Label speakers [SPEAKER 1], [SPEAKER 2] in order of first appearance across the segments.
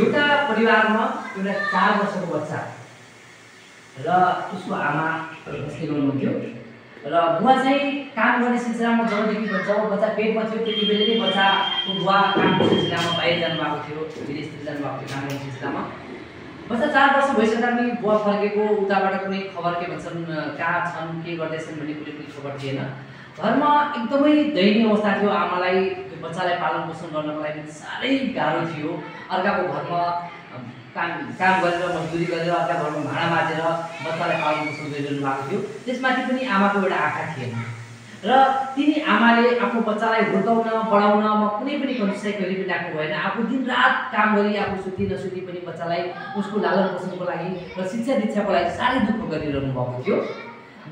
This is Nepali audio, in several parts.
[SPEAKER 1] एउटा परिवारमा एउटा 4 वर्षको बच्चा र उसको आमा बस्दै हुनुहुन्थ्यो र बुवा चाहिँ काम गर्ने सिलसिलामा जबदेखि बच्चा पेटमा थियो त्यति बेला नै बच्चाको बुवा कामको सिलसिलामा बाहिर जानुभएको थियो, विदेशतिर जानुभएको थियो काम गर्ने सिलसिलामा। बच्चा 4 वर्ष भइसक्दा पनि बुवा फर्केको उताबाट कुनै खबर के भन्छन् कहाँ छन् के गर्दैछन् भन्ने कुनै खबर थिएन। घरमा एकदमै दयनीय अवस्था थियो। आमालाई बच्चालाई पालन पोषण गर्नको लागि साह्रै गाह्रो थियो। अर्काको घरमा काम गरेर मजदुरी गरेर अर्का घरमा भाँडा माझेर बच्चालाई पालन पोषण गरिरहनु भएको थियो। त्यसमाथि पनि आमाको एउटा आँखा थिएन र तिनी आमाले आफ्नो बच्चालाई हुर्काउन बढाउन म कुनै पनि कन्सिडर कहिले पनि राख्नु भएन। आफू दिनरात काम गरी आफू सुती नसुती पनि बच्चालाई उसको लालन पोषणको लागि र शिक्षा दीक्षाको लागि साह्रै दुःख गरिरहनु भएको थियो।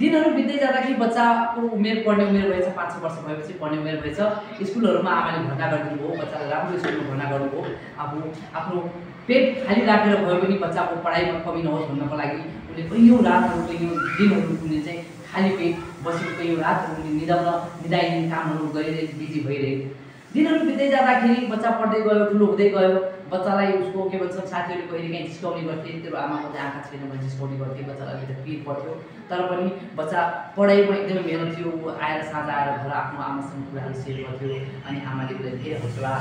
[SPEAKER 1] दिनहरू बित्दै जाँदाखेरि बच्चाको उमेर पढ्ने उमेर भएछ, 5-6 वर्ष भएपछि पढ्ने उमेर भएछ। स्कुलहरूमा आमाले भर्ना गरिदिनु भयो, बच्चालाई राम्रो स्कुलमा भर्ना गर्नुभयो। आफ्नो पेट खाली राखेर भयो भने बच्चाको पढाइमा कमी नहोस् भन्नको लागि उनले कैयौँ रातहरू कैयौँ दिनहरू उनले चाहिँ खाली पेट बसेको कैयौँ रातहरू उनले निदाइने कामहरू गरिरहे बिजी भइरहे। दिनहरू बित्दै जाँदाखेरि बच्चा पढ्दै गयो, ठुलो हुँदै गयो। बच्चालाई उसको के भन्छ साथीहरूले कहिले काहीँ जिस्काउने गर्थे, तेरो आमाको चाहिँ आँखा छैन भने जिस्काउने गर्थे, बच्चालाई अलिकति पिर पर्थ्यो। तर पनि बच्चा पढाइमा एकदमै मेहनत थियो। ऊ आएर साँझ आएर घर आफ्नो आमासँग कुराहरू सेयर गर्थ्यो अनि आमाले उसलाई धेरै हौसला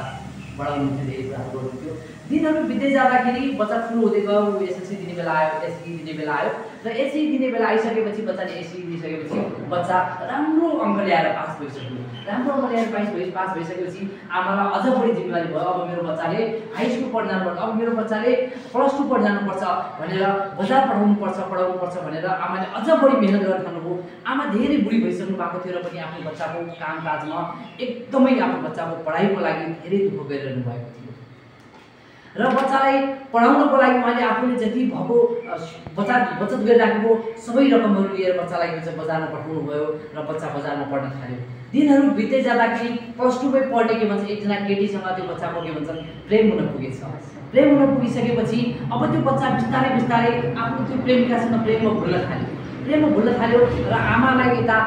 [SPEAKER 1] बढाउनुहुन्थ्यो, धेरै कुराहरू गर्नुहुन्थ्यो। दिनहरू बित्दै जाँदाखेरि बच्चा ठुलो हुँदै गयो। एसएलसी दिने बेला आयो, एसई दिने बेला आयो र एसई दिने बेला आइसकेपछि बच्चाले एसई दिइसकेपछि बच्चा राम्रो अङ्क ल्याएर पास भइसक्यो। राम्रो अङ्क ल्याएर पास भइसकेपछि आमालाई अझ बढी जिम्मेवारी भयो। अब मेरो बच्चाले हाई स्कुल पढ्न जानुपर्छ, अब मेरो बच्चाले +2 पढ्न जानुपर्छ भनेर बजार पढाउनुपर्छ भनेर आमाले अझ बढी मेहनत गर्न थाल्नुभयो। आमा धेरै बुढी भइसक्नु भएको थियो र पनि आफ्नो बच्चाको कामकाजमा एकदमै आफ्नो बच्चाको पढाइको लागि धेरै दुःख गरिरहनु भएको थियो र बच्चालाई पढाउनको लागि उहाँले आफूले जति भएको बचत गरिराखेको सबै रकमहरू लिएर बच्चालाई बजारमा पठाउनु भयो र बच्चा बजारमा पढ्न थाल्यो। दिनहरू बित्दै जाँदाखेरि +2 मै पढ्ने के भन्छ एकजना केटीसँग त्यो बच्चाको के भन्छन् प्रेम हुन पुगेछ। प्रेम हुन पुगिसकेपछि अब त्यो बच्चा बिस्तारै बिस्तारै आफ्नो त्यो प्रेमिकासँग प्रेममा भुल्न थाल्यो र आमालाई यता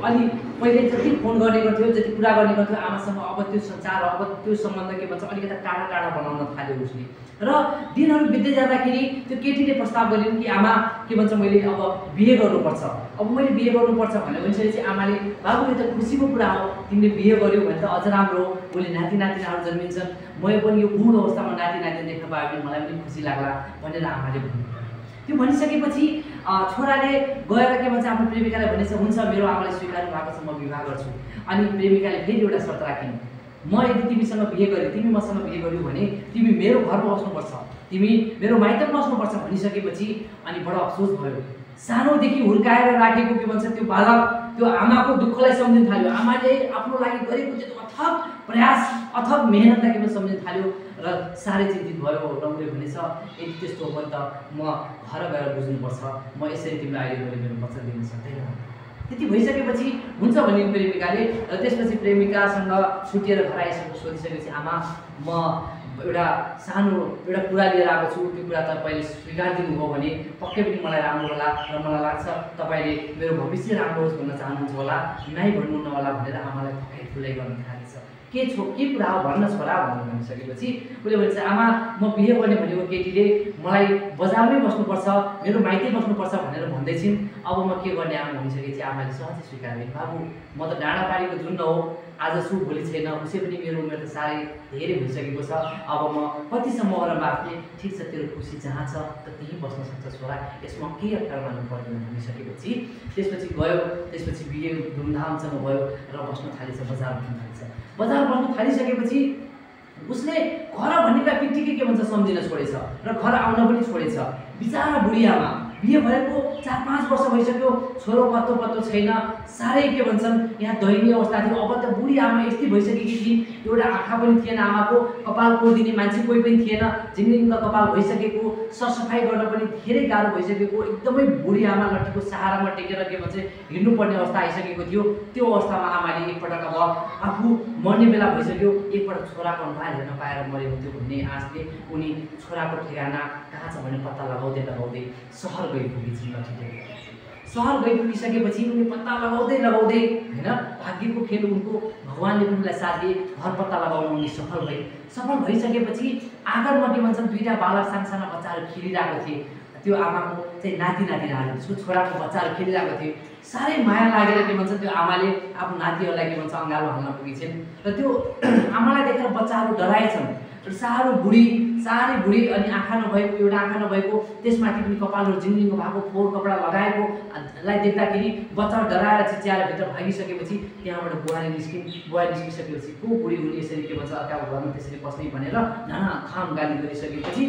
[SPEAKER 1] अलि पहिले जति फोन गर्ने गर्थ्यो, जति कुरा गर्ने गर्थ्यो आमासँग, अब त्यो संचार अब त्यो सम्बन्ध के भन्छ अलिकति टाढा बनाउन थाल्यो उसले। र दिनहरू बित्दै जाँदाखेरि त्यो केटीले प्रस्ताव गरिन् कि आमा के भन्छ मैले अब बिहे गर्नुपर्छ। अब मैले बिहे गर्नुपर्छ भनेपछि आमाले बाबु यो त खुसीको कुरा हो, तिमीले बिहे गर्यौ भने त अझ राम्रो हो, उसले नातिनातिनाहरू जन्मिन्छन्, म पनि यो बुढो अवस्थामा नातिनाति देख्न पायो भने मलाई पनि खुसी लाग्ला भनेर आमाले भन्नु। त्यो भनिसकेपछि छोराले गएर के भन्छ आफ्नो प्रेमिकालाई भनेछ हुन्छ मेरो आमाले स्वीकार्नु भएको छ, म विवाह गर्छु। अनि प्रेमिकाले फेरि एउटा शर्त राखिन्, म यदि तिमीसँग बिहे गरेँ, तिमी मसँग बिहे गर्यौ भने तिमी मेरो घरमा बस्नुपर्छ, तिमी मेरो माइतमा बस्नुपर्छ भनिसकेपछि अनि बडो अफसोस भयो। सानोदेखि हुर्काएर राखेको के भन्छ त्यो बालक त्यो आमाको दुःखलाई सम्झिन थाल्यो। आमाले आफ्नो लागि गरेको त्यो अथक प्रयास अथक मेहनतलाई के भन्छ सम्झिन थाल्यो र साह्रै चिन्तित भयो र उसले भनेछ यदि त्यस्तो हो भने त म घर गएर बुझ्नुपर्छ, म यसरी तिमीलाई अहिले गएर मेरो बच्चा दिन सक्दैन। त्यति भइसकेपछि हुन्छ भन्ने प्रेमिकाले र त्यसपछि प्रेमिकासँग छुटिएर घर सोधिसकेपछि आमा म एउटा कुरा लिएर आएको छु, त्यो कुरा तपाईँले स्वीकार दिनुभयो भने पक्कै पनि मलाई राम्रो होला र मलाई लाग्छ तपाईँले मेरो भविष्य राम्रो होस् भन्न चाहनुहुन्छ होला, नै भन्नुहुन्न होला भनेर आमालाई पक्कै ठुलै गर्न थालेछ। के कुरा हो भन्न छोरा भनेर भनिसकेपछि उसले भन्छ आमा म बिहे गर्ने भनेको केटीले मलाई बजारमै बस्नुपर्छ, मेरो माइतै बस्नुपर्छ भनेर भन्दैछिन्, अब म के गर्ने आमा भनिसकेपछि आमाले सहजै स्वीकार गरे। बाबु म त डाँडापारीको जुन हो, आज छु भोलि छैन, उसै पनि मेरो उमेर त साह्रै धेरै भइसकेको छ, अब म कतिसम्म वर बाँच्ने, ठिक छ तेरो खुसी जहाँ छ त त्यहीँ बस्न सक्छ छोरा, यसमा केही अप्ठ्यारो मान्नु पर्दैन भनिसकेपछि त्यसपछि गयो। त्यसपछि बिहे धुमधामसँग भयो र बस्न थालेछ, बजार बस्न थालेछ। बजार बस्न थालिसकेपछि उसले घर भन्नेका बित्तिकै के भन्छ सम्झिन छोडेछ र घर आउन पनि छोडेछ। बिचारा बुढी आमा बिहे भएको 4-5 वर्ष भइसक्यो, छोरो पत्तो छैन, साह्रै के भन्छन् यहाँ दयनीय अवस्था थियो। अब त बुढी आमा यस्तै भइसकेकी थिइन्, एउटा आँखा पनि थिएन आमाको, कपाल कोरिदिने मान्छे कोही पनि थिएन, झिङ्गिङ कपाल भइसकेको, सरसफाइ गर्न पनि धेरै गाह्रो भइसकेको, एकदमै बुढी आमा लट्ठीको सहारामा टेकेर के भन्छ हिँड्नुपर्ने अवस्था आइसकेको थियो। त्यो अवस्थामा आमाले एकपटक अब आफू मर्ने बेला भइसक्यो, एकपटक छोराको अनुहार हेर्न पाएर मरे हुन्थ्यो भन्ने आशले उनी छोराको ठेगाना कहाँ छ भन्ने पत्ता लगाउँदै सहर गइपुगेछन्। सहर गइपुगिसकेपछि उनी पत्ता लगाउँदै होइन भाग्यको खेल उनको भगवानले पनि उनलाई साथ दिए, घर पत्ता लगाउन उनी सफल भए। सफल भइसकेपछि आँगनमा के भन्छन् दुईटा बालक साना बच्चाहरू खेलिरहेको थिए। त्यो आमाको चाहिँ नातिनाहरू त्यसको छोराको बच्चाहरू खेलिरहेको थिए। साह्रै माया लागेर के भन्छ त्यो आमाले आफ्नो नातिहरूलाई के भन्छ अँगालो हाल्न पुगेछन् र त्यो आमालाई देखेर बच्चाहरू डराएछन्। साह्रै बुढी अनि आँखा नभएको एउटा आँखा नभएको त्यसमाथि पनि कपालहरू जिङ्लिङ्गो भएको फोहोर कपडा लगाएको लाई देख्दाखेरि बच्चाहरू डराएर चिच्याएर भित्र भागिसकेपछि त्यहाँबाट बुहारी निस्किसकेपछि को बुढी हुने यसरी के भन्छ अर्काको घरमा त्यसरी बस्ने भनेर नाना थाम गाली गरिसकेपछि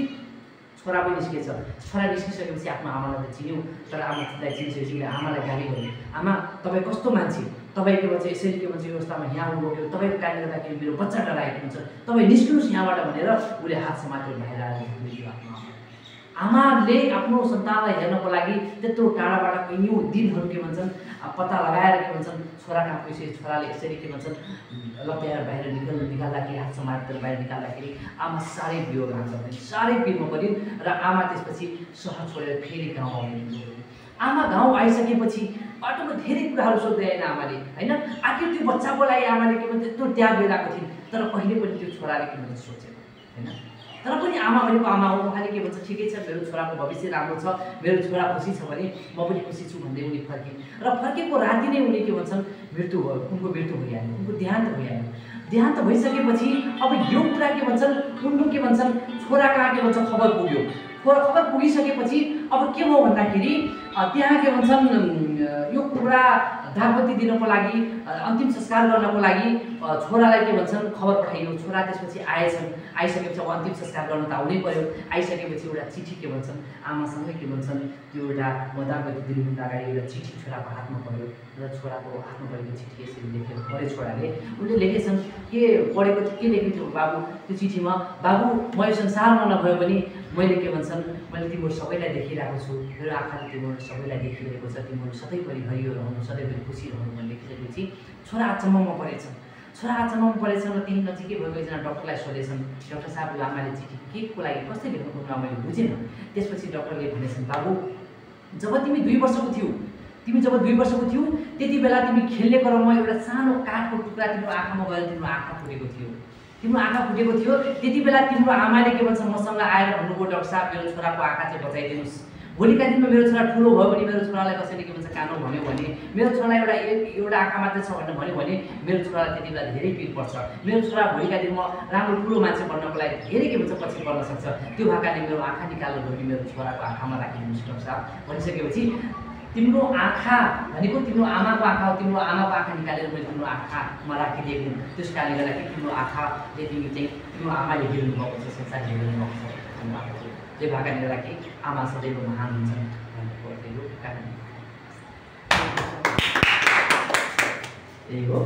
[SPEAKER 1] छोरा पनि निस्केछ। छोरा निस्किसकेपछि आफ्नो आमालाई त चिन्यौँ, तर आमालाई चिनिसकेपछि आमालाई गाली गर्यो, आमा तपाईँ कस्तो मान्छे, तपाईँ के भन्छ यसरी के भन्छ व्यवस्थामा यहाँ आउनुभयो, तपाईँको कारणले गर्दाखेरि मेरो बच्चा डराएको हुन्छ, तपाईँ निस्किनुहोस् यहाँबाट भनेर उसले हात समातेर बाहिर आएर आफ्नो आमाले आफ्नो सन्तानलाई हेर्नको लागि त्यत्रो टाढाबाट कैयौँ दिनहरू के भन्छन् पत्ता लगाएर के भन्छन् छोरा कहाँ गइसके, छोराले यसरी के भन्छन् लप्याएर बाहिर निकाल्दाखेरि हात समातेर बाहिर निकाल्दाखेरि आमा साह्रै वियोग लाग्छ, साह्रै पिरमा पऱ्यो र आमा त्यसपछि सहर छोडेर फेरि गाउँ आउने। आमा गाउँ आइसकेपछि बाटोमा धेरै कुराहरू सोध्दै आएन आमाले होइन। आखिर त्यो बच्चाको लागि आमाले के भन्छ त्यत्रो त्याग गरिरहेको थिइन्, तर कहिले पनि त्यो छोराले के भन्छ सोचेन होइन। तर पनि आमा भनेको आमा हो, उहाँले के भन्छ ठिकै छ मेरो छोराको भविष्य राम्रो छ, मेरो छोरा खुसी छ भने म पनि खुसी छु भन्दै उनी फर्किन् र फर्केको राति नै उनी के भन्छन् मृत्यु भयो, उनको मृत्यु भइहाल्यो, उनको देहान्त भइहाल्यो। देहान्त भइसकेपछि अब यो कुरा के भन्छन् उनको के भन्छन् छोरा कहाँ के भन्छ खबर पुग्यो। खबर पुगिसकेपछि अब के भयो भन्दाखेरि त्यहाँ के भन्छन् यो कुरा दागबत्ती दिनको लागि अन्तिम संस्कार गर्नको लागि छोरालाई के भन्छन् खबर पठाइयो। छोरा त्यसपछि आएछन्, आइसकेपछि अब अन्तिम संस्कार गर्न त आउनै पर्यो। आइसकेपछि एउटा चिठी के भन्छन् आमासँगै के भन्छन् त्यो एउटा दागबत्ती दिनुभन्दा अगाडि एउटा चिठी छोराको हातमा पर्यो र छोराको हातमा परेको चिठी यसरी लेखेर पढे छोराले। उनले लेखेछन् के पढेको के लेखेको थियो बाबु त्यो चिठीमा, बाबु म यो संसारमा नभए पनि मैले के भन्छन् मैले तिम्रो सबैलाई देखिरहेको छु, मेरो आँखाले तिम्रो सबैलाई देखिरहेको छ, तिम्रो सधैँभरि हरियो रहनु, सधैँभरि खुसी रहनु भने लेखिसकेपछि छोरा अचम्ममा परेछन्। छोरा अचम्ममा परेछन् र त्यही नजिकै भएको एकजना डक्टरलाई सोधेछन्, डाक्टर साहब यो आमाले चिठी के को लागि कसरी लेख्नु मैले बुझेन। त्यसपछि डक्टरले भनेछन् बाबु जब तिमी 2 वर्षको थियौ त्यति बेला तिमी खेल्ने क्रममा एउटा सानो काठको टुक्रा तिम्रो आँखामा गएर तिम्रो आँखा फुटेको थियो। त्यति बेला तिम्रो आमाले के भन्छ मसँग आएर भन्नुभयो डाक्टर साहब मेरो छोराको आँखा चाहिँ बचाइदिनुहोस्। भोलिका दिनमा मेरो छोरा ठुलो भयो भने मेरो छोरालाई कसैले के भन्छ कानो भन्यो भने मेरो छोरालाई एउटा आँखा मात्रै छ भनेर भन्यो भने मेरो छोरालाई त्यति बेला धेरै पिर पर्छ। मेरो छोरा भोलिका दिनमा राम्रो ठुलो मान्छे बन्नको लागि धेरै के भन्छ पछि पर्न सक्छ। त्यो भएकाले मेरो आँखा निकाल्नु भने मेरो छोराको आँखामा राखिदिनुहोस् डाक्टर साहब भनिसकेपछि तिम्रो आँखा भनेको तिम्रो आमाको आँखा हो, तिम्रो आमाको आँखा निकालेर मैले तिम्रो आँखामा राखिदिएको हुँ। त्यस कारणले गर्दाखेरि तिम्रो आँखाले तिमी चाहिँ तिम्रो आमाले हेर्नु भएको छ, संसार हेर्नु भएको छ तिम्रो आँखा। त्यो भएकाले गर्दाखेरि आमा सदैव महान हुन्छन् भनेको यो कारण यही हो।